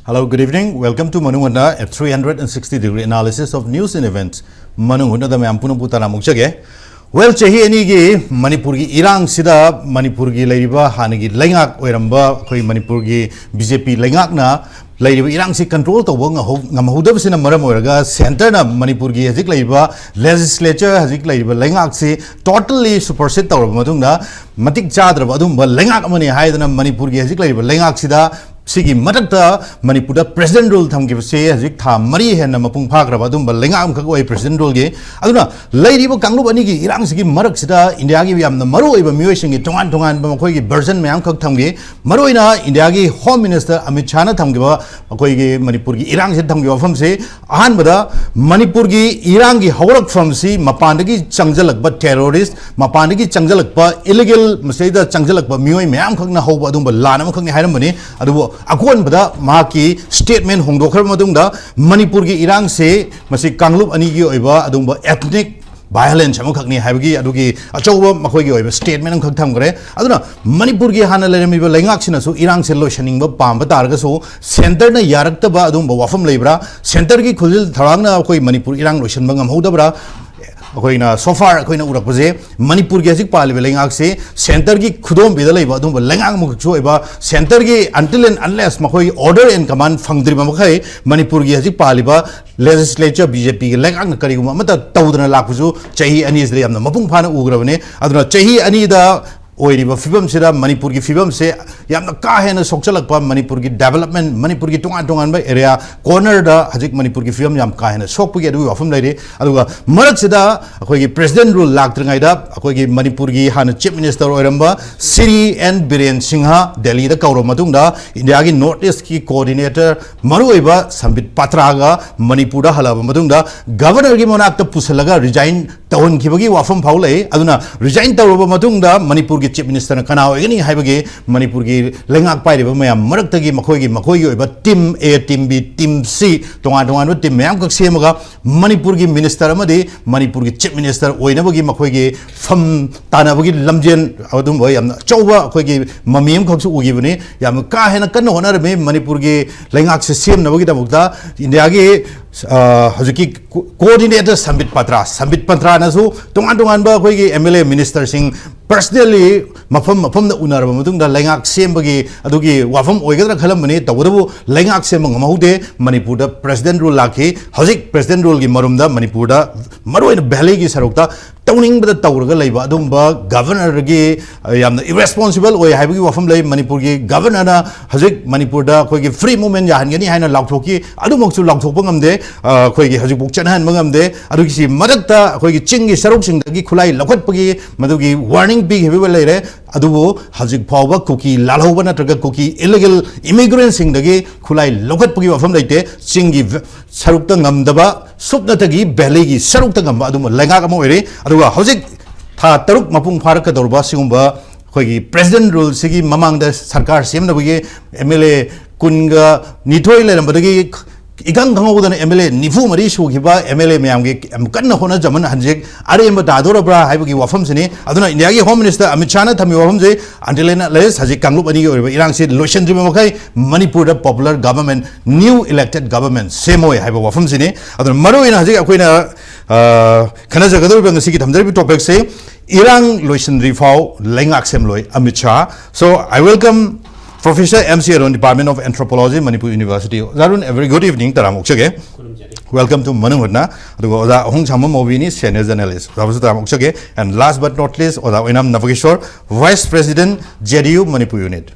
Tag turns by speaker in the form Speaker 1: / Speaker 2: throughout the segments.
Speaker 1: Hello, good evening. Welcome to Manung a 360-degree analysis of news and events. Manung the Mampuna Putana Muksage. Well, Chehi Enigi, Manipuri, Erang Sida, Manipuri Laiba, Hanagi, Leingak, Oiramba, Koi Manipuri, BJP, Leingak na, Lady Erang si control to Wong Namahudavs in a Maramuraga, Center na Manipuri Hazik Laiba, legislature Hazik Laiba, Leingak si totally superset or Matunda, Matik Chadra Badumba, Leingak money higher than Manipuri Hazik Laiba, Leingak Sida. Sigi matakta Manipur president rule tham give say hazik tha mari hen mapung phak raba dum lengam ka oi president rule ge aduna lady bo kanglu ani gi irang sigi marak sida India gi yam na maru oi ba mioi sing gi tongan tongan ba khoi gi version mayam khak tham gi maru ina India gi home minister Amit Shah na tham gi ba khoi gi Manipur gi irang se tham gi wafam se ahan bada Manipur gi irang gi hawrak from si mapan gi changjalak ba terrorist mapan gi changjalak ba illegal masida changjalak ba mioi mayam khak na hoba dum ba lana ma khak ni hairam bani adu Akon bada maki statement hongdokhar madungda Manipur gi irang se masi kanglup ani gi oiba adungba ethnic violence amukhakni haibagi adugi achoba makhoi gi oiba statement am khak tham gre aduna Manipur gi hana leremi ba Leingak sina su irang se loishaning ba pamba targa so center na yarakta ba adungba wafam leibra center gi khulil tharang na koi Manipur irang loishan ba ngam hodabra Akoina so far akoina urakpase Manipur gi hasik pali Leingak se center gi khudom bida leiba adum Leingak mu chu eba center gi until and unless makhoi order and command phangdri ma makhai Manipur gi hasik pali ba legislature BJP gi Leingak kari guma mata tawdana lakpuju chahi ani isle amna mapung phana ugrabane aduna chahi ani da oiriba fibam sida Manipur gi fibam se yamna ka hena sokchalakpa Manipur gi development Manipur gi tongan tongan ba area corner da hajik Manipur gi fibam yam ka hena sokpu gi adu wafam leire aduga marak sida akoi gi president rule laktringai da akoi gi Manipur gi hana chief minister oiramba Siri and Biren Singha Delhi da kauro matung da India gi north east ki coordinator maru oiba Sambit Patra ga Manipur da halaba matung da governor gi monak ta pusalaga resign tawon khibagi wafam phaulei aduna resign tawroba matung da Manipur gi chief minister na kana oigani haibage Manipur gi Leingak pai reba mayam marakta gi makhoi gi oiba team A team B team C tonga tonga team mayam kak semaga Manipur gi minister amadi Manipur gi chief minister oinabagi makhoi gi fam tanabagi lamjen adum boy yam chauba khoi gi mamiem khak su ugi bani yam ka hena kan honar me Manipur gi Leingak se sem nabagi da bukta India gi hajiki coordinator Sambit Patra na su tonga tonga ba khoi gi MLA minister sing personally mafam da unaraba matung da Leingak sembagi adugi wafam oigadra khalambani tawdabu Leingak semang mahude Manipur da president rule lakhi hajik president rule gi marumda Manipur da maroina valley gi sarukta tawning bada tawraga leiba adumba governor gi yamna irresponsible oi haibagi wafam lei Manipur gi governor na hajik Manipur da khoi gi free movement yahangani haina lakthoki adumoksu lakthopa ngamde khoi gi hajik buk chanhan mangamde adugi si marakta khoi gi ching gi saruk sing da gi khulai lakhatpagi madugi warning big heavy laire adubu hajik phawba kuki lalhoba natraga kuki illegal immigrant sing dagi khulai lokhatpagi wafam leite chingi sarukta ngamdaba supnatagi valley gi sarukta ngamba adum Leingak ama oire aduga hajik tha taruk mapung pharak dorba sigumba khoi president rule sigi mamang da sarkar semnabagi MLA kunga nithoi lerambadagi igang gangodana MLA nifu mari sugiba MLA mayam gi kanna hona jaman hanjek aremba dadora bra haibagi wafam sini aduna India gi home minister Amit Shah na thami wafam je antilena les haji kanglup ani gi oriba irang se Loisindrifao makai Manipur da popular government new elected government semoi haiba wafam sini aduna maru ina haji akoina khana jagador bang sigi thamjari topic se Erang Loisindrifao Leingak Semloi Amit Shah. So I welcome Professor MC Arun, Department of Anthropology, Manipur University. Arun, a very good evening. Welcome to Manung Hutna. Ahongsangbam Mobi, senior journalist. And last but not least, Oinam Nabakishore, Vice President, JDU Manipur Unit.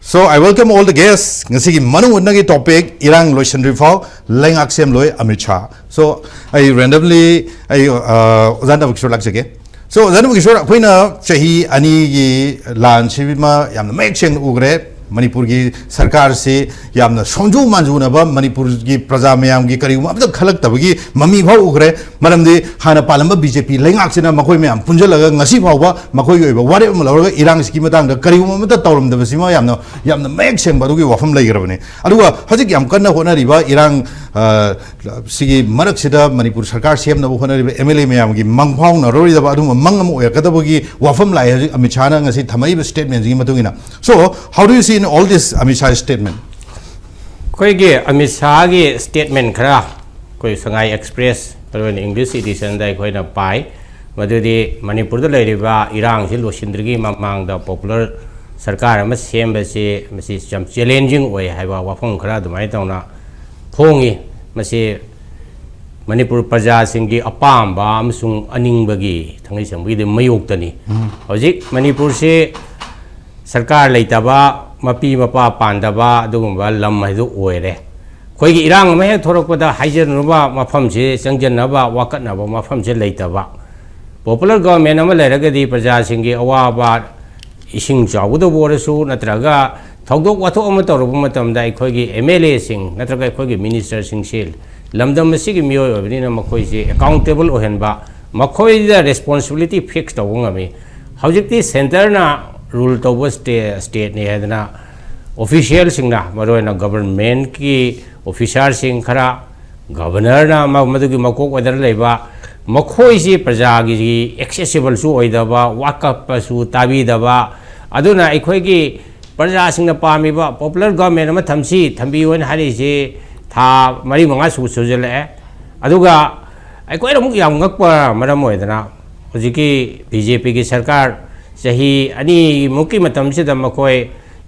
Speaker 1: So I welcome all the guests. Ngasi Manung Hutna topic Erang Loisindrifao Leingak Semloi Amit Shah. So I randomly Oinam Nabakishore laksage. So then we show Quina Chahi Ani Lan Shivima Yam the Mexing Ugre Manipur gi sarkar se yamna sonju manju na ba Manipur gi praja mayam gi kari ma abda khalak tabagi mami bhau ugre maramde hana palamba BJP Leingak sina makoi mayam punjalaga ngasi bhauba makoi yoiba ware malaga Erang ski matang da kari ma mata tawram da basima yamna mek seng badugi wafam laigrabane aduga hajik yam kanna hona riba Erang sigi marak sida Manipur sarkar sem na hona riba MLA mayam gi mangphau na rori da ba aduma mangam oyakadabagi wafam lai hajik Amit Shah na ngasi thamai statement gi matungina. So how do you see in all this Amit Shah statement?
Speaker 2: कोई के अमित शाह के statement खरा कोई Sangai express अरुन English edition दा कोई ना पाई मदुदी मणिपुर दा लेरिबा इरांग से लोसिंद्रगी ममांग दा पॉपुलर सरकार अमा सेमबसे मसी जम चैलेंजिंग ओय हाइबा वाफम खरा दुमाय तौना फोंगी मसी मणिपुर प्रजा सिंगी अपाम्बा अमसुंग अनिंगबगी थंगै संबगी दे मयोक्तनी हौजिक मणिपुर से सरकार लेतबा मपी मपा पांदबा दुगुंबा लम हाइदु ओयरे खोइगी इरांग मा हे थोरकपदा हाइजनबा मफम से संजनबा वाकनबा मफम से लेतबा पॉपुलर गवर्नमेंट अमा लेरगदी प्रजा सिंगी अवाबा इसिंग चाउदबो ओरसु नत्रगा थौदोक वाथो अमा तौरबो मतमदा अखोइगी एमएलए सिंग नत्रगा अखोइगी मिनिस्टर सिंग सेल लमदम मसिगी मियोय ओबनिना मखोइसे अकाउंटेबल ओहनबा मखोइदा रेस्पोंसिबिलिटी फिक्स तौगंगमी हौजिकती सेंटरना रूल तौब स्टेट ने हेदना ऑफिशियल सिंगना मरोयना गवर्नमेंट की ऑफिसर सिंग खरा गवर्नर ना मदुगी मकोक वदर लेबा मखोइसे प्रजा की एक्सेसिबल सु ओइदबा वाकप सु ताबीदबा अदुना अखोइगी प्रजा सिंगना पामिबा पॉपुलर गवर्नमेंट अमा थमसी थंबियोन हारिसे था मरी मंगा सुजले अदुगा अखोइना मुक याम ngakpa मरम ओइदना हुजिकी बीजेपी की सरकार सही अनी मुकी मतम से मखोय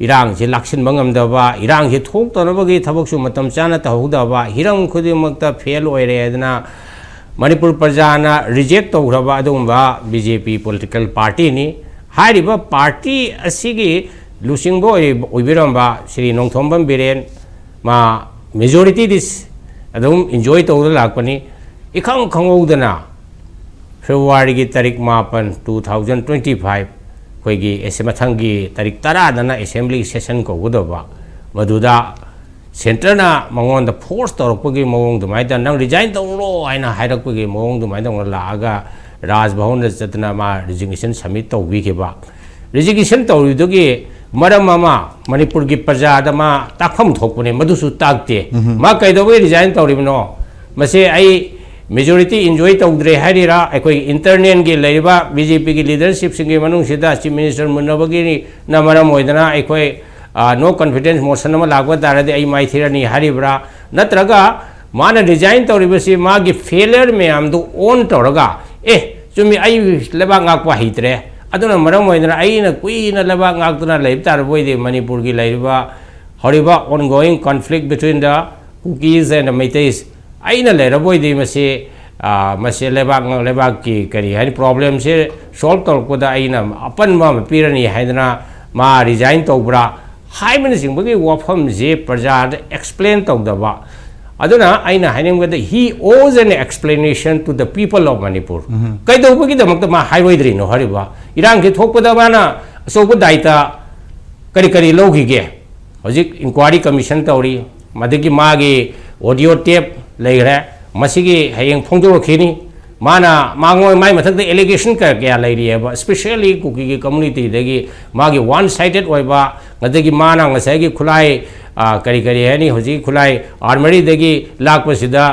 Speaker 2: इरांग से लाक्सिन बंगमदबा इरांग से थोक तनबगी थबकसु मतम चाना तहुदबा हिरम खुदिमकता फेल ओइरे एदना मणिपुर प्रजाना रिजेक्ट तौरबा अदुंबा बीजेपी पॉलिटिकल पार्टी नि हारिबा पार्टी असिगी लुसिंगबो ओइबिरमबा श्री नोंथोंबम बिरेन मा मेजॉरिटी दिस अदुम एंजॉय तौर लाकपनी इखंग खंगौदना फेब्रुआरी की तारीख 5 2025 कोई ऐसे मथंगी तारीख 10 दना असेंबली सेशन को गुदबा मधुदा सेंटरना मंगोन द फोर्स तौरपगी मवोंग दुमाइदा नंग रिजाइन तौरो आइना हाइरकपगी मवोंग दुमाइदा लागा राजभवन चतना मा रिजिग्नेशन सबमिट तौबिखेबा रिजिग्नेशन तौरिदोगी मरम मामा मणिपुर की प्रजा दमा ताखम थोकपने मधुसु ताकते मा कैदोबे रिजाइन तौरिबनो मसे आई मेजॉरिटी एंजॉय तौद्रे हारिरा अखोई इंटरनेट की लेरिबा बीजेपी की लीडरशिप सिंगे मनुंग सिदा चीफ मिनिस्टर मुन्नबगी ना मरम ओइदना अखोई नो कॉन्फिडेंस मोशन अमा लागबा तारदे आई माइथिरनी हारिब्रा नत्रगा माना रिजाइन तौरिबसी मागी फेलियर मैम दो ओन तौरगा ए चुमी आई लेबा ngakpa हितरे अदुना मरम ओइदना आइना कुइना लेबा ngakतुना लेब तारबोइदे मणिपुर की लेरिबा हरिबा ongoing conflict between the Kukis and Meiteis आइना लेरबोइदे मसे मसे लेबाक की करी है प्रॉब्लम से सॉल्व तौरपदा आइना अपन मा पीरनी हाइदना मा रिजाइन तौब्रा हाइमन सिंबगी वाफम जे प्रजा एक्सप्लेन तौदबा अदुना आइना हाइनिंगदा he owes an explanation to the people of Manipur कैदौबगी दमक मा हाइरोइद्रिनो हरिबा इरांग के थोकपदा माना असोब दायिता करी करी लौगिगे हजिक इंक्वायरी कमीशन तौरी मदगी मागी ऑडियो टेप लेग्रे मसिगी हयेंग फोंदोरखिनी माना मांगो माइ मथक एलिगेशन का क्या लेरिएबा स्पेशली कुकी की कम्युनिटी देगी मागी वन साइडेड ओइबा गदगी माना ngसाइगी खुलाई करी करी है नी होजी खुलाई आर्मरी देगी लाकपसिदा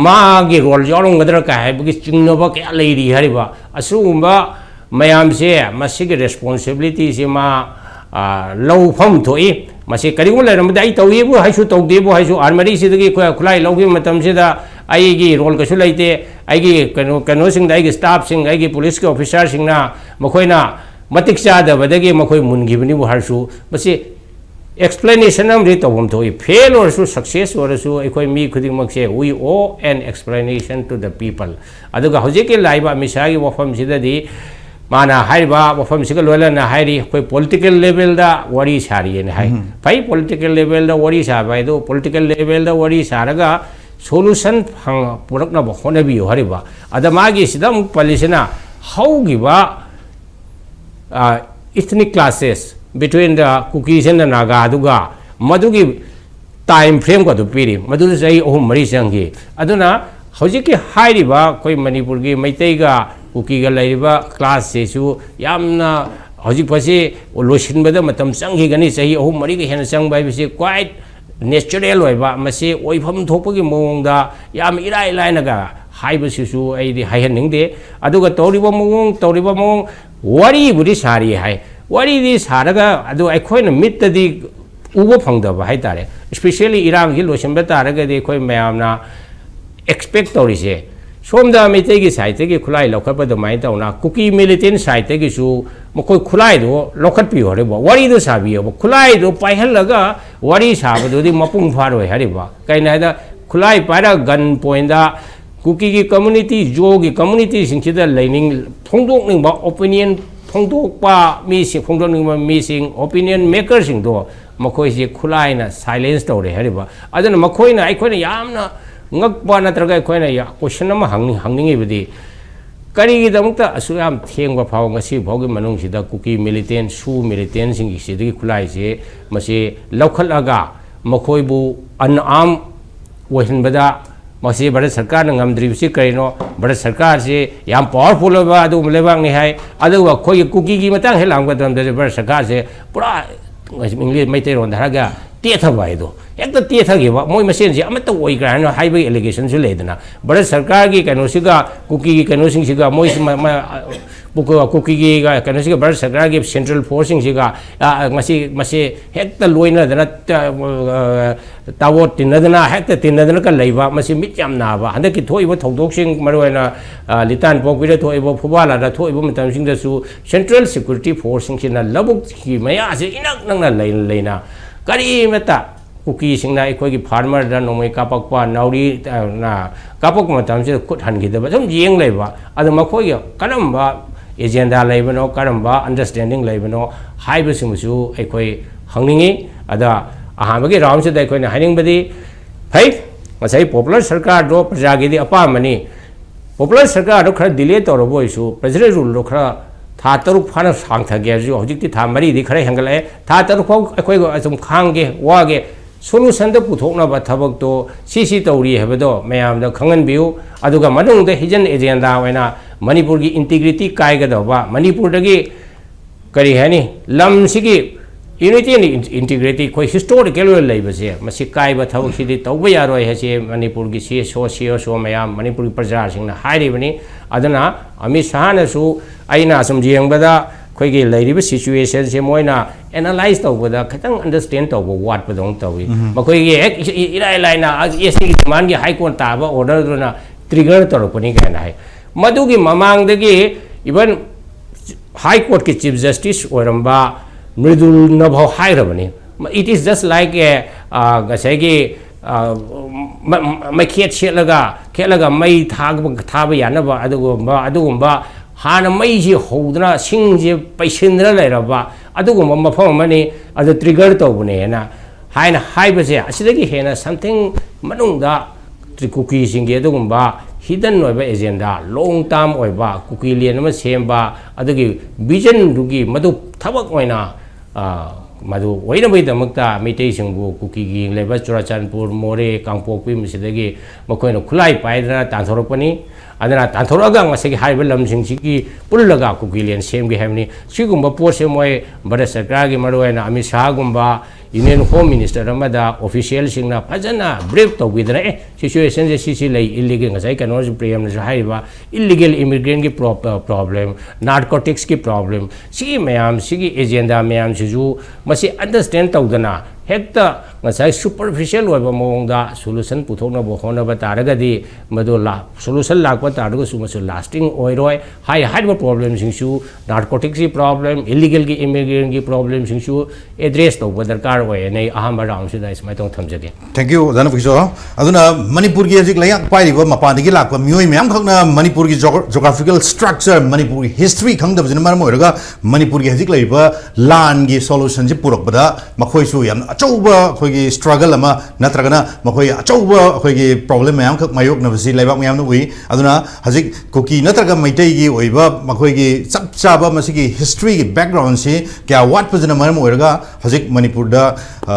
Speaker 2: मागी रोल जौरंगदर का है चिंगनोबा क्या लेरी हरिबा असुगुंबा मयाम से मसिगी रेस्पोंसिबिलिटी से मा लौफम थोई मसे करिगो लेरमदा आई तौयेबो हाइसु तौदेबो हाइसु आर्मरी सिदगी खुलाई लौगी मतमसिदा आईगी रोल कसु लेते आईगी कनो सिंग आईगी स्टाफ सिंग आईगी पुलिस के ऑफिसर सिंगना मखोइना मतिक चादबदगी मखोइ मुनगिबनि बुहारसु मसे एक्सप्लेनेशन अम रे तौबम थोई फेल ओरसु सक्सेस ओरसु अखोइ मी खुदिंग मक्से we owe an explanation to the people अदुगा होजेके लाइबा मिसागी वफम सिददी माना हाइबा वफम सिग लोलना हाइरी कोई पॉलिटिकल लेवल दा वरी सारी ने हाइ भाई पॉलिटिकल लेवल दा वरी साबाय दो पॉलिटिकल लेवल दा वरी सारगा सोल्यूशन पुरकना होनबियो हरिबा अदमागी सिदम पलिसना हौगिबा ethnic clashes between the Kukis and Naga अदुगा मदुगी टाइम फ्रेम को पीरी मदु सही अहुम मरी संगी अदुना हौजिकी हाइरिबा कोई मणिपुर की मैतैगा कुकीगा लेरिबा क्लास सेसु यामना हौजिक पसे लोसिनबदा मतम संगीगनी सही अहुम मरी के हेन संग बाइबसे क्वाइट नेचुरल होइबा मसे ओइफम थोपगी मोंगदा याम इराइ लाइनगा हाइबसिसु आइदि हाइहनिंगदे अदुगा तौरिबा मोंग वरी बुरी सारी हाइ वरी दी सारगा अदु अखोइना मित्तदी उबो फंगदबा हाइतारे especially Erang Hill was in Betaraga, they call Mayamna expect or is Som the Mitegi site, take a Kulai local the mind on a cookie militant site, take issue Moko Kulaido, local pure. What is the Savio? Kulaido, Pahelaga, what is Havado, the Mapung Faro Hariba? Kainada Kulai Pada gun pointa, cookie community, jogi communities in Chida Lining, Pongdong opinion, Pongdok Pa missing, Pongdong missing, opinion makers in door. Makoisi Kulaina, silence story Hariba. I don't know Makoina, I couldn't yamna. Ngakpa natraga koina ya question ama hangning ibidi kari damukta asuyam thengba phaw ngasi bhogi manung sida cookie militant su militant sing sidi khulai se mase laukhalaga makhoi bu anam wahin bada mase bharat sarkar ngam dribsi kaino bharat sarkar se yam powerful ba adu lebang ni hai adu wa khoi cookie gi matang helang ba dam de bharat sarkar se pura english mai te ron dharaga Theatre by though. At the theatre give up more machines, Amato Grand highway allegations related. But a Sarkagi Kanosiga, cookie canosing cigar, moist Buko cookie canosiga, but Sarkagi central forcing cigar, Masi Hector Loina, the not Tawot in Nadana, Hector Tinadaka Leva, Masi Micham Nava, and the Kitoi were Todoxing Maruana, Litan Pogida to Evo Pubala, the Toy woman tamsing the Su Central Security Forcing in a Labuk, he may ask in Lena. Kari mata cookie sing na ikoi farmer dan nomai kapak pa nauri na kapak matam se kut han kita macam jeng leba ada makoi ya karamba agenda leba no karamba understanding leba no hai besu musu ikoi hangningi ada aha bagi ram se dai koi na haning badi hai masai popular sarkar do praja gi di apa mani popular sarkar do khara delay tor bo isu president rule do khara Tha taruk phana sang thage ju hojik tha mari di khare hangale tha taruk phau akoi go asum khangge wage solution da puthokna ba thabak to sisi tawri hebado mayam da khangan biu aduga manung da hidden agenda waina Manipur gi integrity kai ga ba Manipur da gi kari hani lam sigi unity and integrity koi historical level se masi kai ba thabak sidi tawba yaroi ha se Manipur gi so mayam Manipur praja sing na hairi bani adana Amit Shah na su aina asum jeng bada koi gi lairiba situation se moina analyze taw bada khatang understand taw what badong tawi makoi gi ilai lai na esi demand gi high court ta ba order do na trigger tor pani ga na hai madu gi mamang de gi even high court ki chief justice oramba Mridul Nabhaw high rabani it is just like a gasai gi mai khetlaga mai thaba yanaba adugumba hana mai ji hodna sing ji paisindra lairaba adugumba mafam mani adu trigger tawbune na haina haibase asidagi hena something manungda cookie singe adugumba hidden oiba agenda long term oiba cookie lian ma semba adugi vision dugi madu thabak oina Madu Oinam Nabakishore Mitei Singbu cookie gi leba Churachandpur More Kangpokpi misidagi makoino Kulai Paidra Tanthorapani adana Tanthoraga masagi haiba lam singsi pullaga cookie lian same gi hamni sigumba pose moy Bharat Sarkar gi maruaina Amit Shah gumba Union Home Minister Ramada official singna fajana brief to widna situation je sisi lay illegal ngasai kanos Prem haiba illegal immigrant ki problem narcotics ki problem si mayam sigi agenda mayam siju masi understand tawdana hekta ngasai superficial oiba mongda solution puthokna bo hona ba taragadi madola solution lakpa taraga su masu lasting oiroi high problem singsu narcotics ki problem illegal ki immigrant ki problem singsu address to darkar oy nei ahamba round sida ismai tong thamjage
Speaker 1: thank you Nabakishore aduna Manipur gi ajik layak pai riba mapan gi lakpa myoi myam khakna Manipur gi geographical structure Manipur history khangdab jina mar moiraga Manipur gi ajik laiba lan gi solution ji purak bada makhoi su yam achouba khoi gi struggle ama natragana makhoi achouba khoi gi problem myam khak mayok na basi laibak myam no ui aduna hajik koki natraga maitai gi oiba makhoi gi chap chaba masigi history gi background se kya wat pajana mar moiraga hajik Manipur da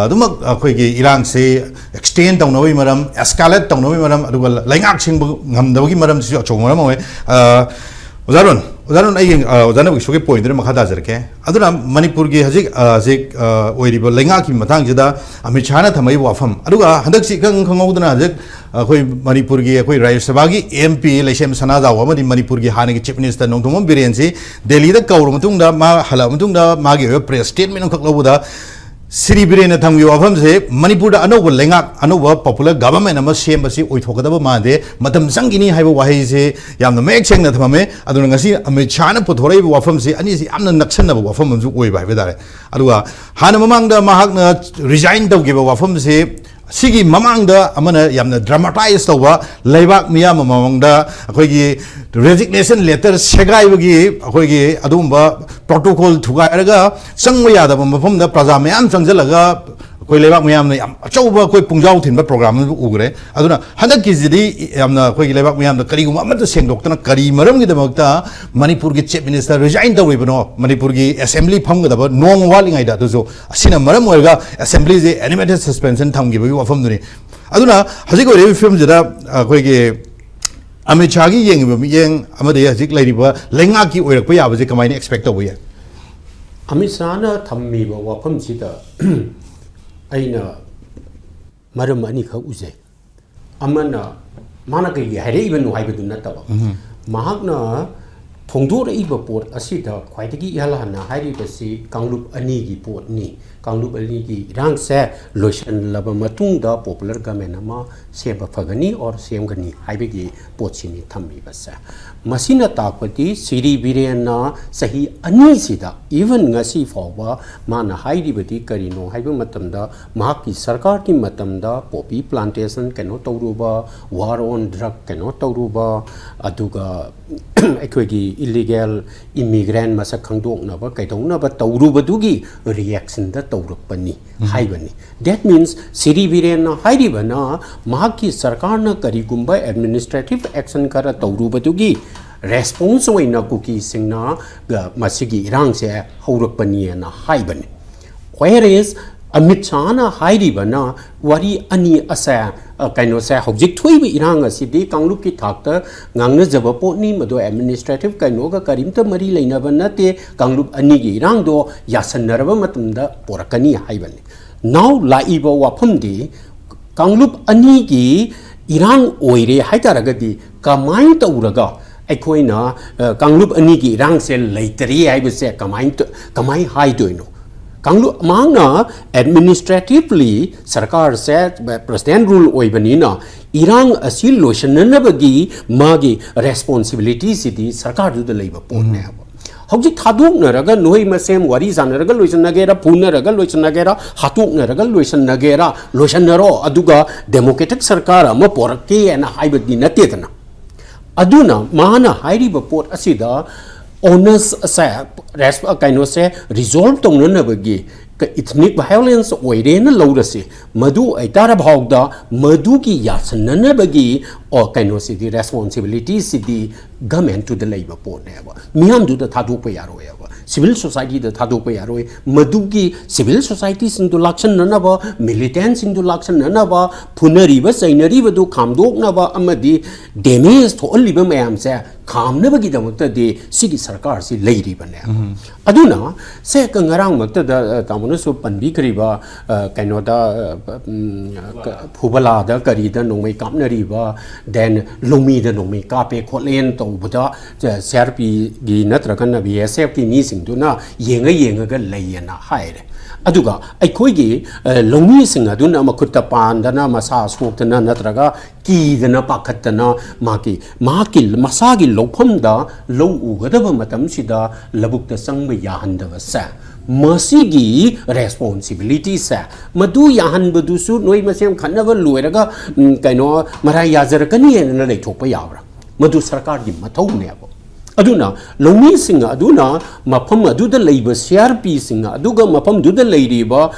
Speaker 1: dumak khoi gi Erang se extend tawnawi maram escalate tawnawi maram aduga Leingak sing ngamdawagi maram si achou maram oi Arun ai Nabakishore point de makha dazarke aduna Manipur gi hajik oiriba Leingak ki matang jida Amit Shah na thamai wafam aduga handak si khangudna hajik khoi Manipur gi khoi Rajya Sabha gi MP Leisem Sanaja wa mani Manipur gi hana gi chief minister nongthom biren si Delhi da kaur mutung da ma hala mutung da ma gi press statement khak lobuda Siri Birena Tangi Wafam say, Manipur Anova Leingak, Anova popular government, and Shame Basi, Uitokaba Mande, Madam Sangini, Hava Wahi, Yam the Meg Chang Natame, Adunasi, Amichana Potore Wafam say, and is the Amna Naxana Wafam way by Vedare. Adua, Hanamang the Mahagna resigned to give a Wafam say, Sigi Mamanga, Amana Yamna dramatized over, Laybak Miyam among the resignation letter, Shagai Wagi, Ahogi, Adumba, protocol to Garaga, Sangwaya, from the Prazamayam Sanzalaga, Koilebak Miam, Choba, Koi Punjau in the program Ugre, Aduna, Hanakizidi, Yamna, Koilebak Miam, the Karium, the same doctor, Kari Maram the Mokta, Manipurgi chief minister resigned the Wibano, Manipurgi assembly Panga, about no walling Ida, so Sina Maramwelga, assembly the animated suspension Tangi from the Aduna, Haziko films that up, Amit Chagi Yang, Amadea Zik Lady, Leingaki, where Pia was a combined expect away.
Speaker 3: Amisana Tammi Wapam Sita Aina Madam Anika Uze Amana Manaki had even no Hibadu Nataba Mahagna Pongdora Iba port Asita, quite a Yalana, Hadi Basi, Kanglup Anigi port ni, Kanglup Anigi, Rang se, Loishan Labamatunda, popular Gamenama, Seba Fagani or Semgani, Hibigi, Portsini Tambi Basa. Masina Tapati, Siri Birena, Sahi Anisida, even Nasi Fawa, Mana Heidi Bati Karino, Hibumatamda, Maki Sarkati Matamda, Poppy plantation, cannot Tauruba, war on drug cannot Tauruba, Aduga Equigi, illegal immigrant Masakangdok Nava, Kaitona, but Tauruba Dugi, reaction the Taurupani, Haibani. That means Siri Birena, Haidibana, Maki Sarkana Karigumba, administrative action Kara Tauruba Dugi. Response way na cookie sing na masigi Erang se Horupani and Haiban. Whereas Amit Chana Haidibana, Wari Ani Asa, a kind of say object Twi Erang a city, Kangluki Takta, Ganga Zavaponi, Mado administrative Kanoga Karimta Mari Lainavanate, Kanglup Anigi Rangdo, Yasanarava Matumda, Porakani Haiban. Now Laiba Wapundi, Kanglup Anigi, Erang Oire Haitaragadi, Kamain Tauraga. Equina, Kanglup Anigi, Rang sell later, I would say, Kamai Hai Doino. Kanglup Manga, administratively, Sarkar said, President rule Oibanina, Erang Asil Loisindrifao, Magi, responsibilities, Sarkar do the labor port now. Howji Haduk Naraga, no Masam, Waris and Naraga, Loisindrifao, Punaraga, Loisindrifao, Hatuk Naraga, Loisindrifao, Loisindrifao, Aduga, Democratic Sarkara, Moporake and Hibadina Tetana. Aduna, Mana, Heidi Baport Asida, owners say, kind of say, resolved on Nabagi, ethnic violence, Oirena Lodasi, Madu, Aitarab Hogda, Maduki Yas, Nanabagi, or kind of say the responsibilities, the government to the labor port never. Miam do the Tadupe civil society the Tadupe Maduki, civil societies into Lakshan Nanaba, militants into Lakshan Nanaba, Punariva, Sainariva do Kamdok Nava Amadi, Demes to only Bam say, Kam never get them the city Sarkar, see lady Banam. Aduna, say Kangarang Mata the Tamunasu Pandikriva, Kanoda Pubala, the Karida, no make up Nariva, then Lumi the no make up a Kolen to Buddha, Serpi, the Natrakana, BSF, missing do na Yenga Layana hide. Aduga, I koigi, Lomi sing Aduna Makuta Pandana, Masa Smokana Natraga, Ki the Napakatana, Maki, Masagi Lopunda, Low Ugadava Matamsida, Labukta Sangma Yahandava sa. Masigi responsibility sa. Madu Yahan Badusu, no Masam Kanava Lueraga, Kano, Marayazarakani and a Topa Yavra. Madu Sarkadi Matau never. Aduna, Lomi sing Aduna, Mapam do the labor, CRP sing Aduga, Mapam do the lady ba,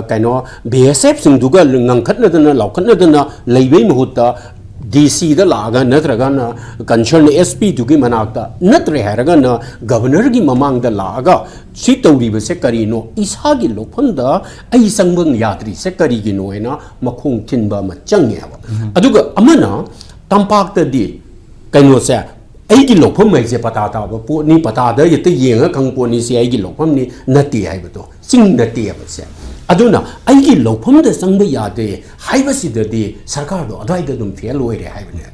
Speaker 3: Kano, BSF sing Duga, Nankatana, Laukana, Labe Mahuta, DC the Laga, Natragana, concern SP to Gimanata, Natre Haragana, Governor Gimamang the Laga, Sito Riva Secarino, Ishagi Lopunda, Aisangbang Yatri, Secariginoena, Makung Timba Machangya. Aduga, Amana, Tampak the D, Kano say. Aigi Lopum makes a patata, but ni patata, yet the younger Kamponi say Aigi Lopum ni Nati Ibato, sing the tea of itself. aduna aigi lopam da sangba yade haiba sidadi sarkar do adai da dum fail oire haibne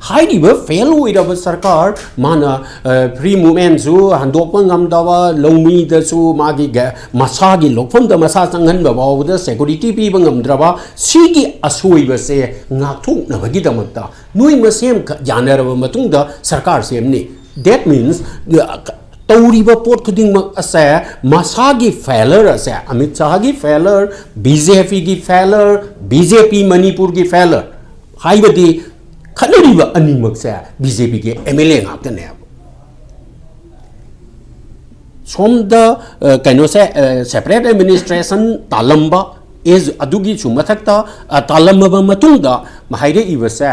Speaker 3: haidi ba fail oire ba sarkar mana free movement su handokpa ngamdawa longmi da su magi masa gi lopam da masa sangan ba ba da security pi ba ngamdraba sigi asoi ba se ngakthuk na bagi da matta nui ma sem janar ba matung da sarkar sem ni that means तौरीबा पोट खुदिंगमक असे मसागी failure असे अमित शाह की failure BJP की failure BJP Manipur की failure हाइबदी खनरीबा अनिमक से बीजेपी के एमएलए ngakne सोमद कैनो से सेपरेट एडमिनिस्ट्रेशन तालंबा is adugi chumathakta talamaba matungda mahaire ibasa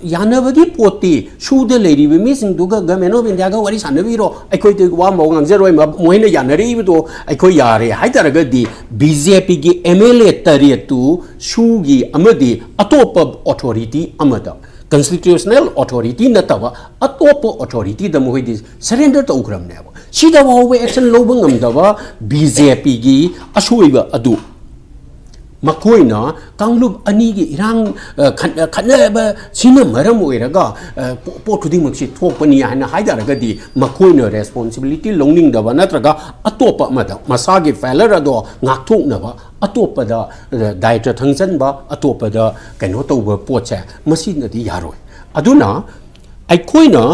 Speaker 3: yanabadi poti shude leiri mi singduga gameno bindia ga wari sanabiro aikoi te wa mo ngamjeroi moina yanari bido aikoi yare haidaraga di BJP gi MLA tarietu shugi amadi atopa authority amada constitutional authority nataba atopa authority da mohidi surrender to ukramne sida wa action loba ngamdaba BJP gi asuiba adu makoina kanglub ani gi irang khanaba sina maram oiraga pothudi maksi thokpani hana haidaraga di makoina responsibility longning da banatraga atopa mada masagi failure ado ngakthok na ba atopa da daitra thangsan ba atopa da kaino toba poche masina di yaroi aduna aikoina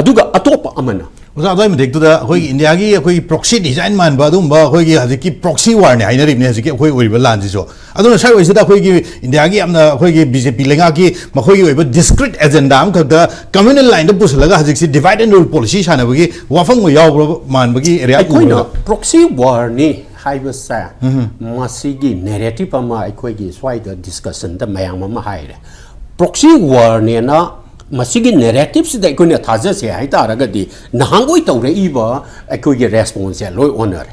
Speaker 3: aduga atopa amana
Speaker 1: उस आदमी में देखते दा कोई India की कोई proxy design मान बादुम बा कोई की हज़ी की प्रॉक्सी वार ने आइनरी ने हज़ी की कोई वही बलान जिसो अदुन शायद वैसे दा कोई की इंडिया की अपना कोई की बीजेपी लेंगा की मकोई की वही डिस्क्रिट एजेंडा हम करता कम्युनल लाइन तो पुश लगा हज़ी की डिवाइड एंड रूल पॉलिसी शाने बगी वाफंग में याव मान बगी एरिया
Speaker 3: कोई ना प्रॉक्सी वार ने हाइबसा मसीगी नैरेटिव अमा कोई की स्वाइड डिस्कशन द मयांग ममा हाइरे प्रॉक्सी वार ने ना मसीगी नैरेटिव से अखोने थाजा से है तारगदी नहांगोई तौरे इबा अखोगे रेस्पॉन्स है लोय ऑनर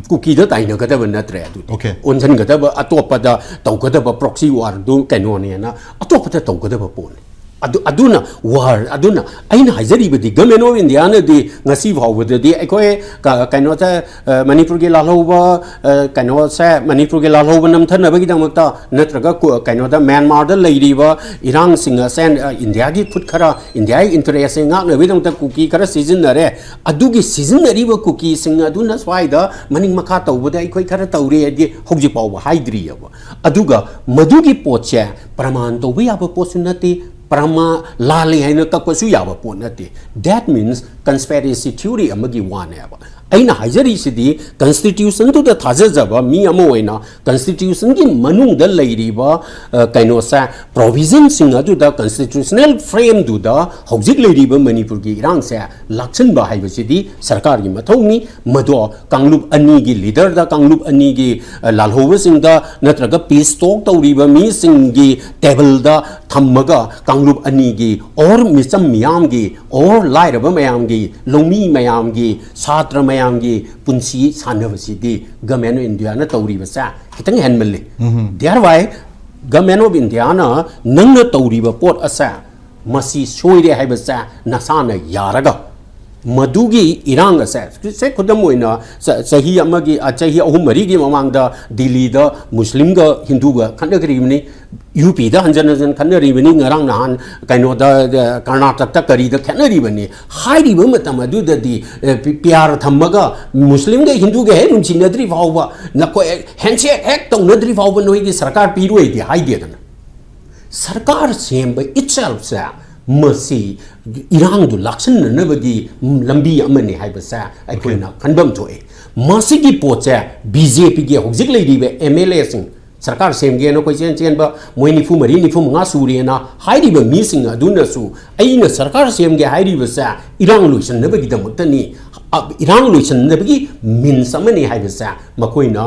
Speaker 3: कुकी द ताइना गदब नत्रे अदु ओनसन गदब अतोपदा तौगदब प्रॉक्सी वार दु कैनोने ना अतोपदा तौगदब पोन aduna war aduna aina haizari badi government of India na di ngasi phawbada di aikoi kaino ta Manipur ge lalhoba kaino sa Manipur ge lalhoba namthana bagi damakta natraga kaino da Myanmar da leiriba Erang singa sen India gi phut khara India gi interest nga na bidam ta cookie khara season na re adugi season na riba cookie singa aduna swai da maning makha tawbada aikoi khara tawre di hogji pawba haidri aba aduga madugi poche praman tawba yaba posunati Prama lali haina kakwasu yawa ponate. That means conspiracy theory amagi wane aba. Aina hajari sidi constitution to the thazaba mi amoina constitution ki manung da lairiba kaino sa provision singa to the constitutional frame to the hojik lairiba Manipur ki Erang sa laksan ba haiba sidi sarkar gi mathongni mado kanglub ani gi leader da kanglub ani gi lalhoba sing da natraga peace talk tawriba mi sing gi table da thammaga kanglub ani gi or misam miyam gi or lairaba mayam gi longmi mayam gi satra mayam की पुंसी सानबसीदी government of India ना तौरीबसा खितंग हेनमले there why government of India ना नंग तौरीब pot असा मसी सोइरे हाइबसा नसाना यारगा मधुगी इरांग से खुदम ओइना सही अमगी अचही अहुम मरी की ममांगदा दिल्ली दा मुस्लिम गा हिंदू गा खनगरीबनी यूपी दा हंजन हंजन खनरीबनी ngरang nahan kaino da कर्नाटक ता करी दा खनरीबनी हाइरिब मतम अदुददी प्यार थम्मगा मुस्लिम गा हिंदू गा हे नुचिनद्री फावबा नको हैंडशेक हेक तौनद्री फावबा नोइगी सरकार पीरुइदी हाइदेदन सरकार सेम itself sa मसी इरांग दु लक्षण नबगी लंबी अमने हाइबसा अखोइना खनबम थोए मसी की पोचे बीजेपी के होजिक लेरिबे एमएलए सिंग सरकार सेमगे न कोइ चेन बा मोइ निफु मरी निफु मंगा सुरेना हाइरिबे मी सिंग अदुनसु अइना सरकार सेमगे हाइरिबसा इरांग लुइसन नबगी दमतनी इरांग लुइसन नबगी मिन समने हाइबसा मकोइना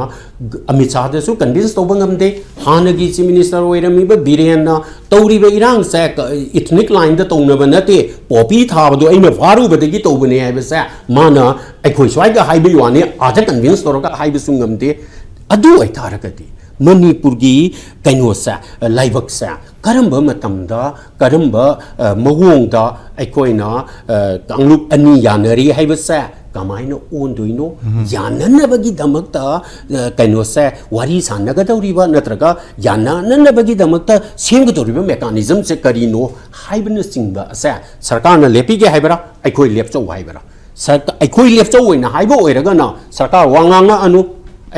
Speaker 3: अमित शाह दसु कन्विंस तोबंगमदे हानगी चीफ मिनिस्टर ओइरमीबे बिरेन तौरीबे इरांग से इथनिक लाइन द तौनब नते पॉपी थाबदो अइना फारुबदगी तौबने हाइबसा माना अखोइ स्वाइगा हाइबे वाने आधा कन्विंस तोरगा हाइबे सुंगमदे अदु अइतारगदी मणिपुर की कैनोसा लाइबक्सा करंब मतमदा करंब मवोंगदा अखोइना कांगलुप अनि यानरी हाइबसा कमाइनो ओन दोइनो याननबगी दमकता कैनो से वारी सानगदौरिबा नत्रगा याननबगी दमकता सेमगदौरिबा मेकानिज्म से करिनो हाइबन सिंगबा से सरकार न लेपिगे हाइबरा अखोय लेपचौ हाइबरा सरकार अखोय लेपचौ ओइना हाइबो ओइरगना सरकार वांगांगा अनु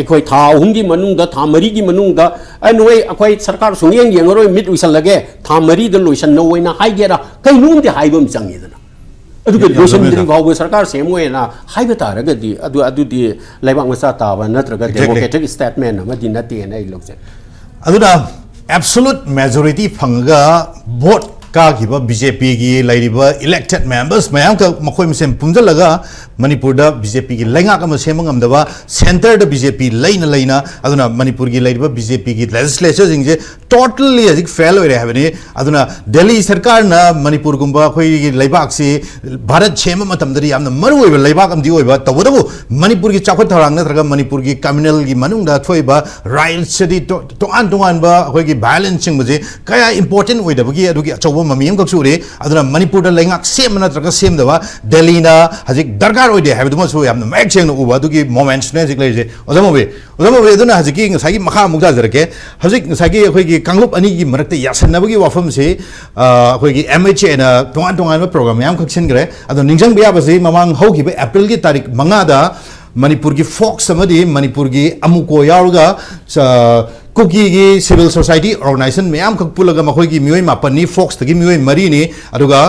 Speaker 3: अखोय था अहुमगी मनुंगदा था मरीगी मनुंगदा अनोय अखोय सरकार सुंगयंग यंगरोय मिट उइसलगे था मरीद लोइसन नो ओइना हाइगेरा कैनुमदि हाइबम चंगीदना लोइसंद्रिफाव सरकार सेमोयना हाइब तारगदि अदुदि लेबांग मसा ताबा नत्रगा डेमोक्रेटिक स्टेटमेंट अमदि नतेना इ लोकसे
Speaker 1: अदुना एब्सोल्यूट मेजॉरिटी फंगा वोट कागिबा बीजेपी की लाइरिबा इलेक्टेड मेंबर्स मयाम का मखोय मसेम पुंजलगा मणिपुर दा बीजेपी की लेंगाक अमा सेमंगमदबा सेंटर दा बीजेपी लेना अदुना मणिपुर की लाइरिबा बीजेपी की लेजिस्लेचर जिंजे टोटली अजिक फेल होय रहबने अदुना दिल्ली सरकार ना मणिपुर गुंबा खोय की लेबाक से भारत छेम मतमदरी यामना मरु होय लेबाक अमदि होयबा तबदबो मणिपुर की चाखत थरांग नत्रगा मणिपुर की कम्युनल की मनुंग दा थोयबा राइट सदी तोआन बा खोय की वायलेंस सिंग बजे कया इंपोर्टेंट होयदबगी अदुगी अचौबो ममियम कक्सुरे अदुना मणिपुर दा लेंगाक सेम नत्रगा सेम दबा दिल्ली ना हजिक दरकार ओइदे हाबदुमसु यामना मैक चेंग उबा अदुगी मोमेंट्स ने जिक लेजे ओजमोबे अदुना हजिकी ngसागी मखा मुजा जरके हजिक ngसागी अखोयगी कांगलुप अनि की मरक्ते यासन्नबगी वाफम से अखोयगी एमएचए ना तोंगान प्रोग्राम याम खक्सिनग्रे अदो निंजंग बियाबसे ममांग हौगिबे अप्रैल की तारीख 5 दा मणिपुर की फोक्स समदि मणिपुर की अमुको यावगा कुकी की सिविल सोसाइटी ऑर्गेनाइजेशन मैम खक पुलगा मखोयगी मियोय मापनी फोक्स तगी मियोय मरी ने अदुगा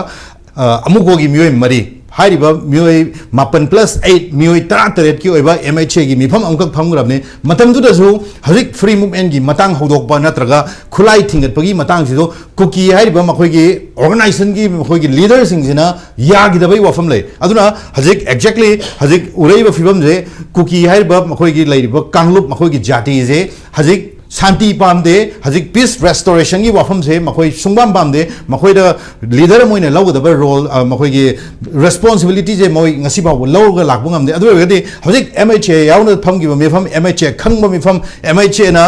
Speaker 1: अमुको की मियोय मरी हाइरिबा मियोय मापन प्लस 8 मियोय 38 की ओइबा एमएचए की मिफम अंकक फंगरबने मतमदुदसु हजिक फ्री मूवमेंट की मतंग हौदोकबा नत्रगा खुलाई थिंगतपगी मतंग सिदो कुकी हाइरिबा मखोयगी ऑर्गेनाइजेशन की मखोयगी लीडर सिंगसिना यागिदबै वाफम ले अदुना हजिक एक्जेक्टली हजिक उरैबा फिबम जे कुकी हाइरिबा मखोयगी लैरिबा कांगलुप मखोयगी जाति जे हजिक शांति पामदे हजिक पीस रेस्टोरेशन की वाफम से मखोय सुंगबाम पामदे मखोय द लीडर मोइने लौगदब रोल मखोय की रेस्पॉन्सिबिलिटी जे मोय ngasi बाव लौगा लाकबो ngamde अदु गदि हजिक एमएचए यावना फमगिबा मेफम एमएचए खंगबा मेफम एमएचए ना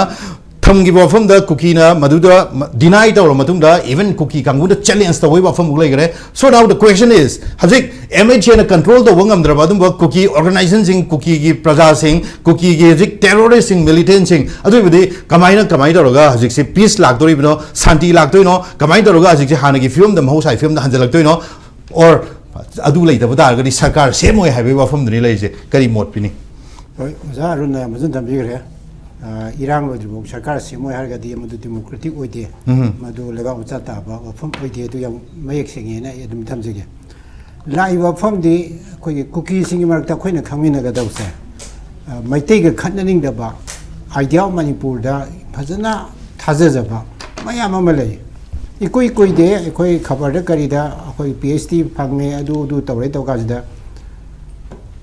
Speaker 1: थमगिबा वाफम द कुकी ना मदुदा डिनाई तौर मतुंग दा इवन कुकी कांगु द चैलेंज तवै वाफम उगलेगरे so now the question is हजिक एमएचए ना कंट्रोल द वंगमद्रबा दुम कुकी ऑर्गेनाइजेशन सिंग कुकी की प्रजा सिंग कुकी की हजिक टेररिस्ट सिंग मिलिटेंट सिंग अदु बदि कमाई तौरगा हजिक से पीस लाक्तोरिबनो शांति लाक्तोइनो कमाई तौरगा हजिक से हानगी फिल्म द महौसाई फिल्म द हंजलक्तोइनो और अदु लेतबा तारगदि सरकार सेमोय हाइबे वाफम दनि लेजे करी मोट पिनी
Speaker 4: होय मजा अरुण मजन तंबिगरे इरांग लोद्रिबो सरकार सेमोय हारगदि मदु डेमोक्रेटिक ओइदे मदु लेबा उचा ताबा वाफम ओइदे दु याम मयेक सेंगेना एदुम थमजगे लाई वाफम दि खोय कुकी सिंग मरकता खोयना खंगिनगदौसे मैतेग खननिंगदबा आइडिया मणिपुर दा फजना थाजजबा मयाम अमले इकोई कोइदे इकोई खबर द करिदा अखोय पीएचडी फंगे अदु तौरे तौकाजदा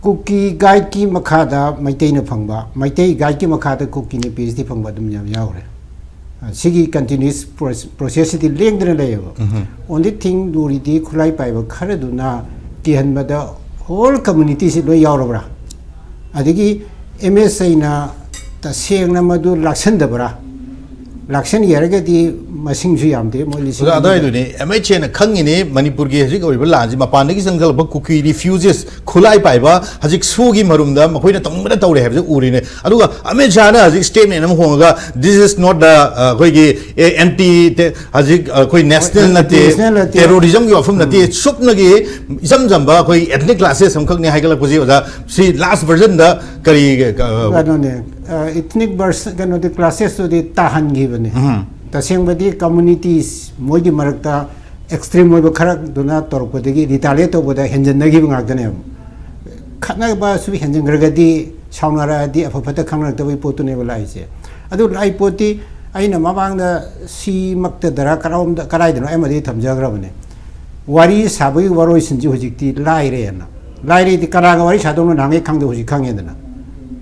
Speaker 4: कुकी गाइड की मखादा मैतेन फंगबा मैते गाइड की मखादा कुकी ने पीएचडी फंगबा दुम यावरे सिगी कंटिन्यूस प्रोसेस दि लेंगदन लेयो ओनली थिंग दुरिदी खुलाई पाइबा खरदुना किहनबदा होल कम्युनिटी से लो यावरबरा अदगी एमएसआई ना तसेंगना मदु लाक्सनदबरा लाक्सन यारगदी मसिंगजु यामदे मोलिसि
Speaker 1: अदाइदुने एमएचए ना खंगिने मणिपुर की हजिक ओइबा लांजि मपानदगी संगलबा कुकी रिफ्यूजेस खुलाई पाइबा हजिक सुगी मरुमदा मखोइना तंगबदा तौरे हेबजे उरिने अदुगा अमित शाह ना हजिक स्टेटमेंट अम होंगा दिस इज नॉट द खोइगी एंटी हजिक खोइ नेशनल नते टेररिज्म की ऑफम नते सुपनगी इजमजंबा खोइ एथनिक क्लासेस हमखकने हाइगलपजि ओजा सी लास्ट वर्जन द करी
Speaker 4: इथनिक बर्स कनो दि क्लासेस तो दि ताहनगी बने तसेंबदी कम्युनिटीज मोगी मरकता एक्सट्रीम मोब खरक दुना तोरपदगी रिटाले तो बोदा हेंजनगी ngakdane खनबा सु हेंजनग्रगदी साउनारादी अफफता खंगरतबई पोतुने बलाइसे अदु लाई पोती आइना मबांगदा सी मक्ता दरा कराउमदा कराइदनो एमदी थमजग्रबने वारी साबई वरोइ सिंजि हुजिकती लाइरेना लाइरेदि करागा वारी सादोनो नांगे खंगदो हुजि खंगेदना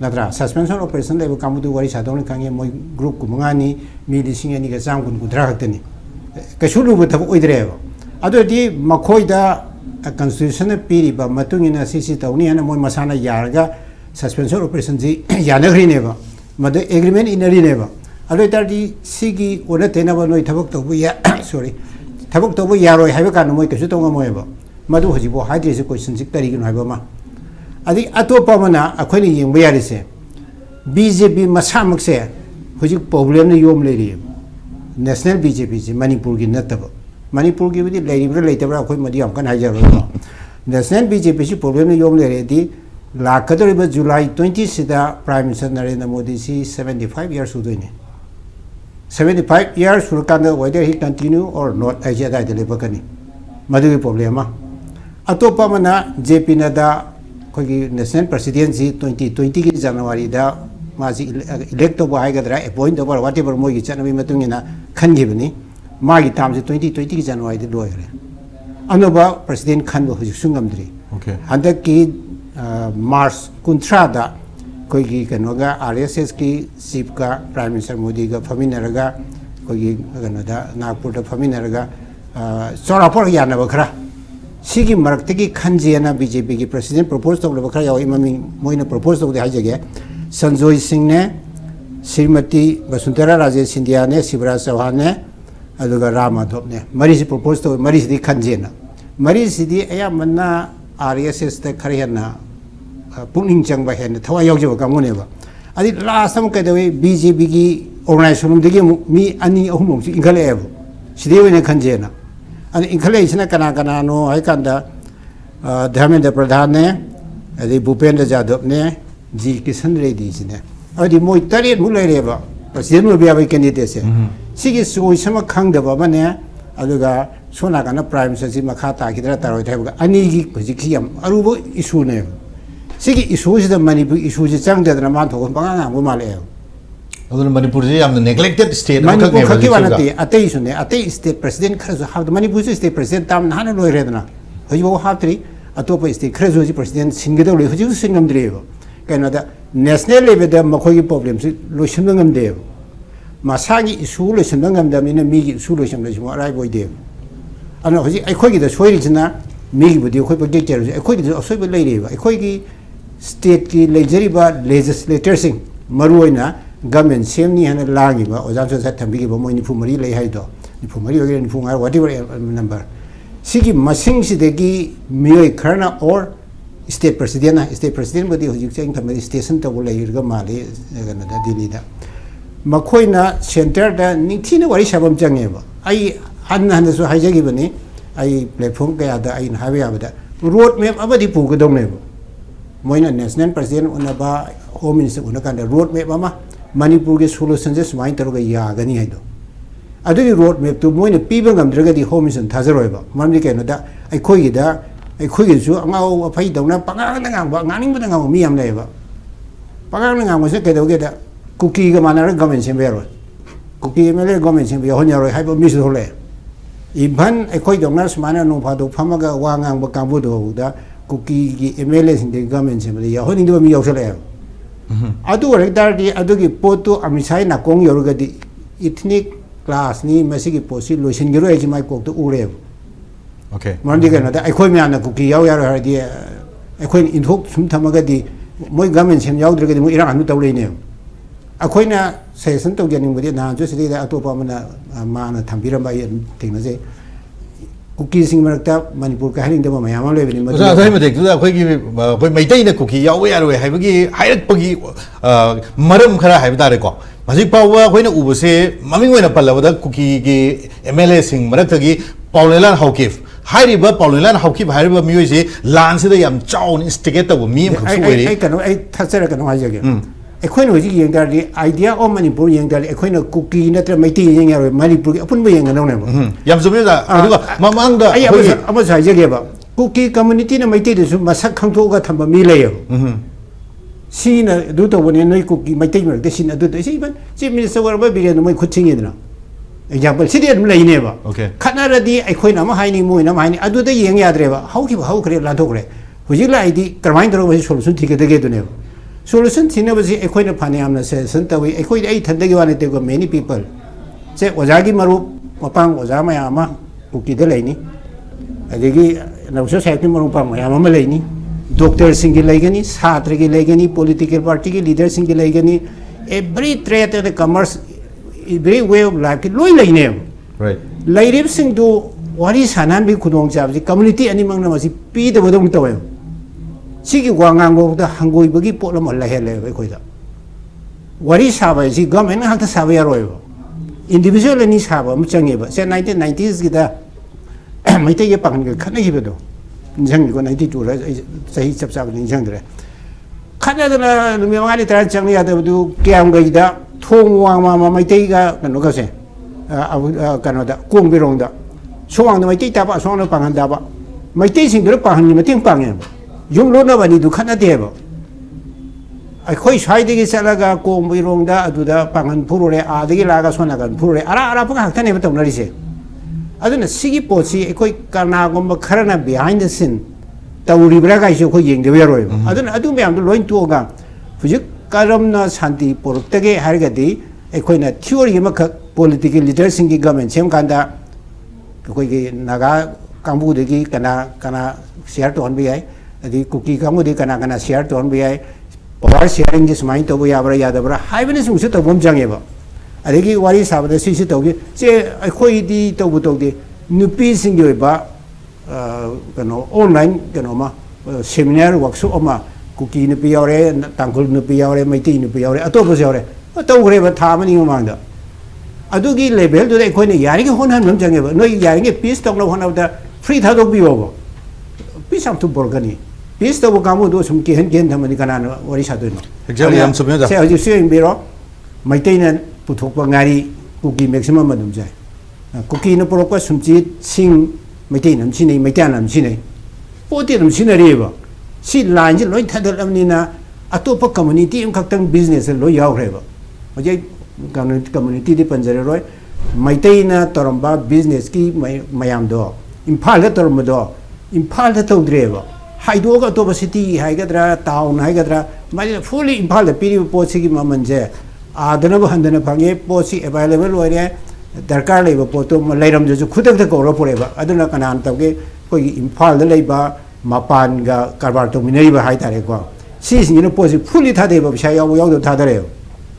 Speaker 4: नद्रा सस्पेंशन ऑपरेशन लेबो कामुदु वारी सादोनो खंगे मोय ग्रुप को मंगानी मी लिसिंग एनी गा चांग गुद्रा खतनी कसुलुबो थब ओइद्रेबो अदोदि मखोइदा कॉन्स्टिट्यूशन पीरिबा मतुंगिना सीसी तौनी हना मोय मसाना यारगा सस्पेंशन ऑपरेशन जी यानग्रीनेबा मद एग्रीमेंट इनरीनेबा अदोइतारदि सिगी ओना तेनाबा नोय थबक तौबो या सॉरी थबक तौबो यारोय हाइबा कान मोय कसु तौंगा मोयबा मदु हजिबो हाइड्रेस क्वेश्चन जी करिगिनो हाइबा मा अदि अतोप मना अखोइने यंग यारिसे बीजेपी मसामक से हुजिक प्रॉब्लम ने योम लेरी नेशनल बीजेपी से मणिपुर की नतब मणिपुर की भी लेरीब्रा लेतब्रा अखोइ मदि हम कन हाइजरो नेशनल बीजेपी से प्रॉब्लम ने योम लेरे दी लाखदरिबा जुलाई 20 सिदा prime minister Narendra Modi C 75 years उदोइने 75 years surkanda whether he continue or not aja da dele bakani madu ki problem atopa mana jp na da khoi national presidency 2020 ki january da ma ji elect ba hai gadra appoint over whatever mo gi chanabi matung ina khan gi bani ma gi tam ji 2020 ki january de loire anoba president khan bo hu sungam dri
Speaker 1: okay
Speaker 4: handa ki march kuntra da कोई की कनोगा RSS की chief का prime minister Modi का फमिनरगा कोई की कनोदा नागपुर दा फमिनरगा चौरापर याना बखरा सिगी मरक्ते की खंजेना BJP की प्रेसिडेंट प्रपोज तो बखरा याव इमामी मोइना प्रपोज तो दे हाइजगे संजय सिंह ने श्रीमती वसुंधरा राजे सिंधिया ने शिवराज चौहान ने अदुगा राम माधव ने मरी से प्रपोज तो मरी से खंजेना मरी से दी अया मन्ना आरएसएस ते खरेना पुनिंग चंगबा हेन थवा यावजब कामुनेबा अदि लास्ट हम कदवे बीजेपी की ऑर्गेनाइजेशन दगी मी अनि अहुम से इंखलेब सिदे वेने खंजेना अनि इंखलेसना कना कना नो हाय कांदा धर्मेंद्र प्रधान ने अदि भूपेंद्र यादव ने जी किशन रेड्डी ने अदि मोय तरे मु लेरेबा प्रेसिडेंट मु बियाबे कैंडिडेट से सिगी सोइसम खंगदबा माने अदुगा सोना काना प्राइम मिनिस्टर जी मखा ताकिदरा तारोय थाबगा अनि की हुजिकी यम अरुबो इशू ने सिगी इशू से मणिपुर इशू से चंगदना मान थोक पंगा ngam माले
Speaker 1: अदुन मणिपुर जे याम नेग्लेक्टेड स्टेट
Speaker 4: मणिपुर खकी वानते अतै सुने अतै स्टेट प्रेसिडेंट खरजो हाब मणिपुर से स्टेट प्रेसिडेंट ताम नाना लोइरेदना हजिबो हाबत्रि अतोप स्टेट खरजो जी प्रेसिडेंट सिंगदो ले हजिबो सिंगमद्रिबो कैनोदा नेशनल लेवल दा मखोगी प्रॉब्लम से लोइसनबो ngamदेब मासागी इशू लोइसनबो ngamदामिना मीगी इशू लोइसनबो अराइ बोइदे अन हजि अखोगी दा सोइरिजना मीगी बुदि अखोइ प्रोजेक्टर अखोगी दा असोइबो लेरेबा अखोगी स्टेट की लेजरीबा लेजिस्लेटर सिंह मरुइना गवर्नमेंट सेमनी हन लागिबा ओजासो सा थंबिगिबा मोइ निफुमरी ले हाइदो निफुमरी वगैरह निफुंगा व्हाटएवर नंबर सिगी मसिंग सिदेगी मियोय खरना और स्टेट प्रेसिडेंट बदी हुजिक चेंग थमरी स्टेशन तबो लेयरगा माले गनदा दिल्ली दा मखोइना सेंटर दा निथिना वारी सबम चंगेबा आई हन हनसो हाइजगिबनी आई प्लेटफॉर्म कया दा आई हावे आबदा रोड मैप अबदी पुगदोंनेबा मोइना नेशनल प्रेसिडेंट उनबा होम मिनिस्टर उनकांदा रोड मैप अमा मणिपुर के सोल्यूशन से सुमाइन तरोगा यागनी हाइदो अदुगी रोड मैप तो मोइना पीबा ngamdragadi होम मिनिस्टर थाजरोयबा मरमि केनोदा अखोइगिसु अंगाव अफै दौना पंगांगना ngangba ngangningbada ngam mi yam लेबा पंगांगना ngangसे केदोगेदा कुकी गा Manar government सेंबेरो cookie MLA government सेंबे होन्यारो हाइबो मिसु होले इभन अखोइ दौना सुमाना नोफादो फमागा वांगांगबा कांबुदोदा कुकी की एमएलए सिंदे गवर्नमेंट सेंबे याहोनिंदबा मी यावसले अदु रेक्टारदी अदुगी पोतु अमिसाई नाकोंग योरगदी इथनिक क्लास नि मसिगी पोसी लोइसिनगिरो एजि माइ कोकतो उरे
Speaker 1: ओके
Speaker 4: मरदि केनदा अखोइ म्याना कुकी याव यारो हरदि अखोइ इनथोक सुम थमगदी मोइ गवर्नमेंट सेम यावद्रगदी मोइ इरांग अनु तवलेने अखोइना सेसन तौगनिंगबदि ना जो सिदि अतोपा मना माना थंबिरम बाय थिंगनजे कुकी सिंग मरक्ता मणिपुर का हरिंग दबा मयाम लेबनि मदु
Speaker 1: अथाइ मते तुदा अखोइगी अखोइ मैतैना कुकी याव यारो हाइबगी हाइरकपगी मरम खरा हाइब तारे को हजिक पावा अखोइना उबसे ममिंग ओइना पल्लबदा कुकी की एमएलए सिंग मरक्तगी पाउलेलान हाउकिफ हाइरिबा पाउलेलान हाउकिफ हाइरिबा मियोइसे लानसिदा याम चाउन इंस्टिगेट तब मीम खसु ओइरे
Speaker 4: आई कनो आई थचरा कनो हाइजगे अखोइना होजि यंगदारदि आइडिया ऑफ मणिपुर यंगदारदि अखोइना कुकी नत्र मैती यंग यारो मणिपुर की अपुन यंगनौनेबा
Speaker 1: याम जुमेदा अदुगा ममांगदा
Speaker 4: आई अबो हाइजगेबा कुकी कम्युनिटी न मैती दसु मसक खंथोगा थंबा मी लेयो सीना दु तोबने नई कुकी मैती मरते सीना दु तसी इवन चीफ मिनिस्टर वरबा बिरेन मोइ खुथिंगेदना एग्जांपल सिदि अदम लेनेबा खनारदि अखोइना म हाइनि मोइना म हाइनि अदुदा यंग याद्रेबा हाउखिबा हाउखरे लाथोखरे हुजिक लाइदि करमाइन तरो बसि सोल्यूशन थिगेदगे दुनेबा सोल्यूशन थिनबसि अखोइना फानेयामना सेसन तवि अखोइ आई थन्दगे वाने तेगो मेनी पीपल से ओजागी मरुप मपांग ओजा मयामा कुकीदा लेनि अदगी नवसो साइटनि मरुपांग मयामा लेनि डॉक्टर सिंगी लेगनी छात्र की लेगनी पॉलिटिकल पार्टी की लीडर सिंगी लेगनी every trade the commerce every way of life की लोई लेने
Speaker 1: राइट
Speaker 4: लेरिब सिंग दो वारी सानान भी खुदोंग चाबसि कम्युनिटी अनिमंग न मसि पीदबदों तवे Siki Wangango, the Hangui Bagi Polam Lahele, Equator. What is Hava? She government have the Savia individual and his Hava, Muchangeva, said 1990s, get might take a pang, Kanahibedo. Jango 92, say it's up in Jangre. Canada, Mimali Trachanga, do Kianga, Tong Wama, my take a Nogase, Canada, Kumbironda. So on the Maitaba, Sona Pangandaba. My tasting the Pang, Matin Pangam. You don't know any do Canada. I quite hiding is Salaga, Kumbironda, to the Panganpure, Adilaga Sonagan, Pure, Arapa, can never tell say. I don't see Posi, a quick Carnagum, Karana behind the scene. Tauribraga is your coying the Vero. I don't be going to Oga. Fujuk Karamna Santi, Portage, Hargadi, a coin a theory political leaders in government, same Kanda, Naga, Kambu de Kana share to on BI, the cookie Kamu de Kana share to on BI, or sharing this mind to Yabra Yadabra, Hibernus Musit of Womjangeva. I think what is about the Sisi Togi, say, I call the Tobutogi, new piece in Yoba, online, seminar workshop, cookie in the Piore, Tankul in the Piore, Maiti in the Piore, Atopos, a Togre, Tamani Manda. I do give label to the Equine Yaring Honham Jangeva, no Yaring a piece of one of the 3,000 be over. Piece up to Borgani. Piece of Gamu do some Kihan Gentamanicana, what is happening?
Speaker 1: Exactly, I'm
Speaker 4: supposed to say in Biro, my tenant put Pangari, cookie maximum Madam Jai. Cookie in a proper some sing. Maintain Chine, Maintain Chine. Put it on Chine. See lines, Lloyd Tadal Amnina, a top community in Cactan business and Loyal River. Community depends on Roy. Maintain a Toramba business key, Mayam door. Impal the Tormador, impal the Tow driver. Hidoga Toba City, Higadra, Town, Higadra, fully impal the period Posi Mamanje. Adanaba Handanapange, Posi available area. Darkar labor potom later just could have the go forever. I don't know can Antake, impal the labor, Mapanga, Carbarto, Minerva Haitarequa. Season in a posi fully Tadeva, Shaya, we all the Tadareo.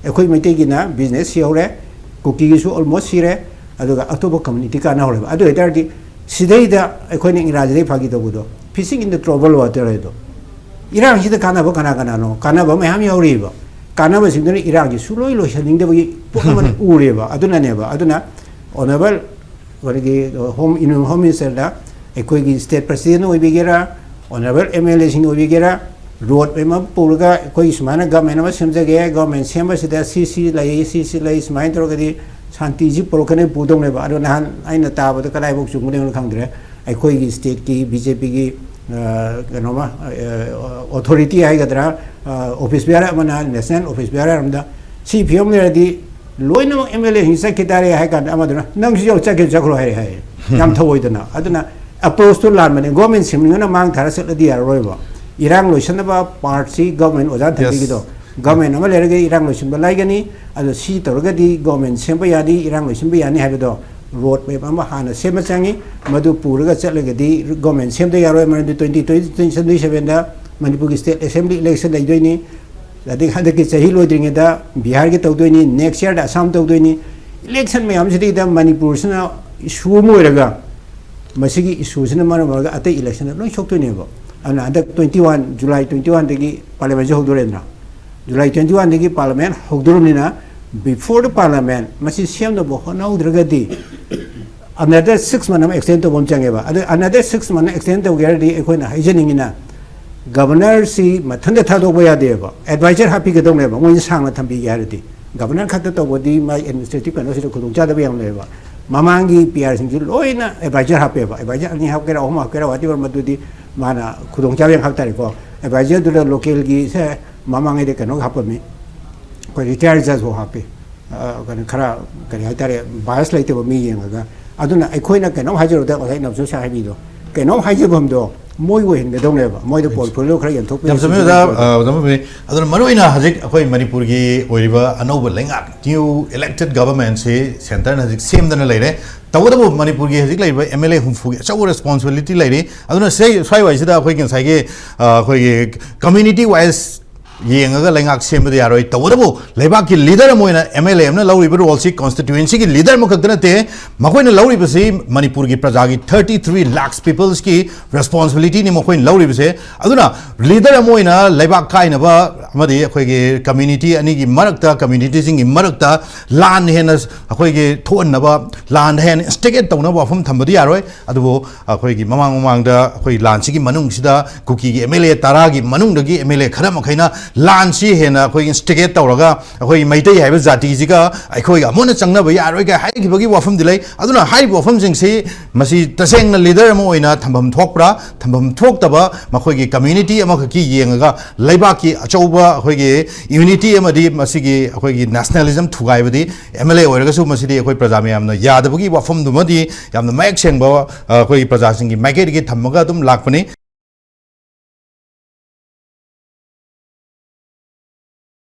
Speaker 4: A quick may take in a business here, cookies almost here, I do a October community can however. I do a dirty Sideda, according in Raja Pagito Budo, fishing in the trouble water. Erang is the Canava Canagano, Canava Miami or River. Kana was in the Iraq, Suloi, Loisindrifao the way Ureva, Aduna never, Aduna, honorable, home in home minister, a quick state president of Vigera, honorable MLS in Vigera, road Pema Pulga, Quismana, government of Semzagay, government chambers, the CC, CC, Lays, Mind Rogadi, Santiji, Polkane, Pudong, Aduna, I know Taba, the Kalai books, Mudan country, a quick state key, BJP. Authority I got office bearer, national office bearer, CPM ready, Loinam MLA, secretary, I got Amadra, Nangio Chaki Jacro, Yam Toydana, Adana, opposed to Larman and government Simon among Tarasel de Arroyo. Erang Loisindrifao party government was Anthropology. Government Amalere, Erang Loisindrifao, as a seat Rogadi, government Sembayadi, Erang Loisindrifao, Habido. Road by Mamahana Semasangi, Madupura Selagadi, government, same day around the 2027 Manipur State Assembly election like doing that they had the kids a hill doing it, Bihar get out doing next year, Assam to doing election. May Amsidi the Manipur issue Muraga Masigi issues in the Maraga at the election, no shock to never. And under 21 July 21, the Parliament Hodurena. July 21, the Parliament Hodurina. Before the Parliament, Masisiam the Bohana Dragadi. Another 6 months extent of Womchangeva. Another 6 months extent of Gardi Equina Hygienina. Governor C. Matanda Tado Wayadeva. Advisor Happy Gadoneva, when Sang Tambi Yardi. Governor Katato Wadi, my administrative and also Kudunjadabiam Leva. Mamangi, Pierre in Loina, Advisor Happy. Advisor Hapera, Omakera, whatever Madudi, Mana, Kudunjabian Hatarico. Advisor to the local geese, Mamangi, they cannot happen me. Retired as well happy. Kara, bias later of me. I don't know. I couldn't know how to that was I know so shy. Can no hide them though. Moi win the don't ever. Moi the portfolio and took me.
Speaker 1: I don't know. Manuina has it. Manipuri, wherever an over Leingak, new elected government say, center has it same than a lady. Tawabo Manipuri has it like MLA whom forget. So responsibility lady. I don't know. Say, try why is it up quick and say, community wise. yengaga Leingak sembada yaroi tawadabu lebak ki leader moina MLA amna lawriba role si constituency ki leader mo khakdana te makoina lawriba si Manipur ki praja ki 33 lakhs peoples ki responsibility ni makoina lawriba se aduna leader moina lebak kaina ba amadi akhoi ki community ani ki marakta community sing ki marakta lan hena akhoi ki thon na ba lan hen instigate tawna ba phum thambadi yaroi adubo akhoi ki mamang da akhoi lan si ki manung sida kuki ki MLA tara ki manung da ki MLA khara makhaina lan si hena akhoi instigate tawraga akhoi maitai haiba jati ji ka akhoi amona changna ba yaroi ka hai ki bagi wafum dilai aduna hai wafum sing si masi taseng na leader mo oina thambam thokpra thambam thokta makhoi ki community ama ki yengaga laiba ki achauba akhoi ki unity ama di masi ki akhoi ki nationalism thugai badi MLA oiraga su masi di akhoi praja me amna yadabagi wafum dumadi yamna maik sengba akhoi praja sing ki maike ki thammaga dum lakpani